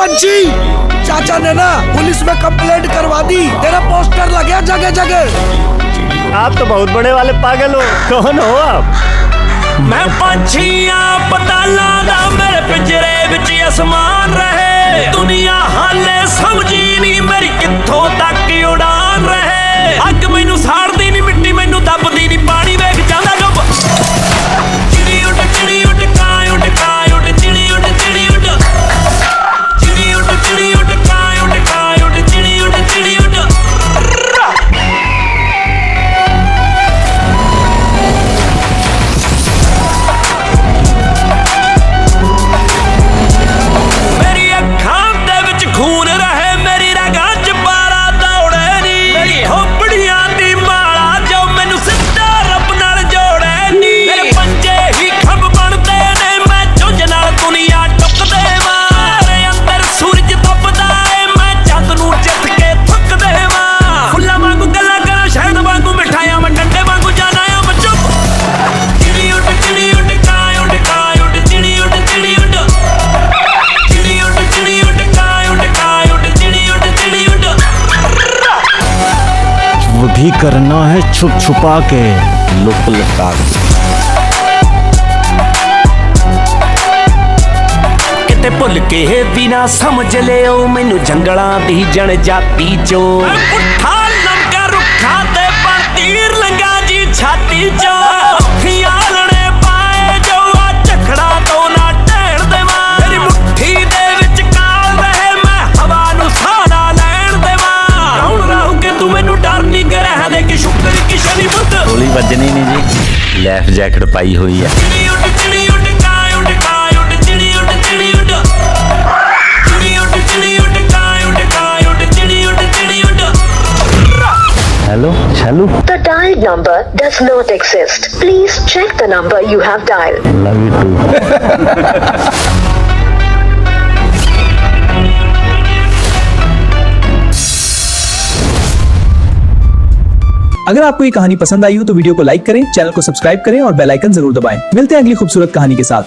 पंछी, चाचा ने ना पुलिस में कंप्लेंट करवा दी, तेरा पोस्टर लगे जगह जगह। आप तो बहुत बड़े वाले पागल हो, कौन हो आप? मैं पंछियां पताला दा मेरे पिंजरे विच आसमान रहे, दुनिया हाले समझी नहीं मेरी कित्थों तक उड़ान रहे। अग मैनू साड़दी नहीं मिट्टी मैनू दबदी नहीं पानी वेख जांदा डुब। चिड़ी उड़ कां उड़ कां उड़ चिड़ी उड़ चिड़ी उड़ चिड़ी उड़ चिड़ी उड़ कां उड़ चिड़ी उड़ चिड़ी उड़। मेरी अखां दे विच खून रहे, मेरी रगां च पारा दौड़े नी, मेरी खोपड़ियां दी माला जो मैनू सिद्धा रब नाल जोड़े नी। मेरे पंजे ही खंभ बनदे ने, मैं झुंझ नाल दुनिया टुक देवां। मेरे अंदर सूरज तपदा ए, मैं चंद नूं जित के थक देवां। फुल्लां वांगू गल्लां करां, शहद वांगू मिठाइयां, मैं डंडे वांगू जाना आ मैं चुप। चिड़ी उड़ कां उड़ चिड़ी उड़ चिड़ी उड़ चिड़ी उड़ चिड़ी उड़ कां उड़ चिड़ी उड़ चिड़ी उड़। वो भी करना है छुप छुपा के, लुक लुका के। किते भुल के भी ना समझ लियो मैनू जंगलां दी जनजाति चो। पुट्ठा लंका रुखा ते पर तीर लंगा जी छाती चो। खियालने पाए जो आ झखड़ा तो ना ढैण देवां। मेरी मुट्ठी दे विच काल रहे, मैं हवा नू साड़ा लैण देवां। कौन राहु के तू मैनू डर नहीं ग्रह दे कि शुक्र की शनि बुध। गोली बजनी नहीं जी, लाइफ जैकेट पाई हुई है। चिड़ी उड़ कां उड़ चिड़ी उड़ चिड़ी उड़ चिड़ी उड़ चिड़ी उड़ कां उड़ चिड़ी उड़ चिड़ी उड़। हेलो चलू, The dialed number does not exist. Please check the number you have dialed. Love you too. अगर आपको ये कहानी पसंद आई हो तो वीडियो को लाइक करें, चैनल को सब्सक्राइब करें और बेल आइकन जरूर दबाएं। मिलते हैं अगली खूबसूरत कहानी के साथ।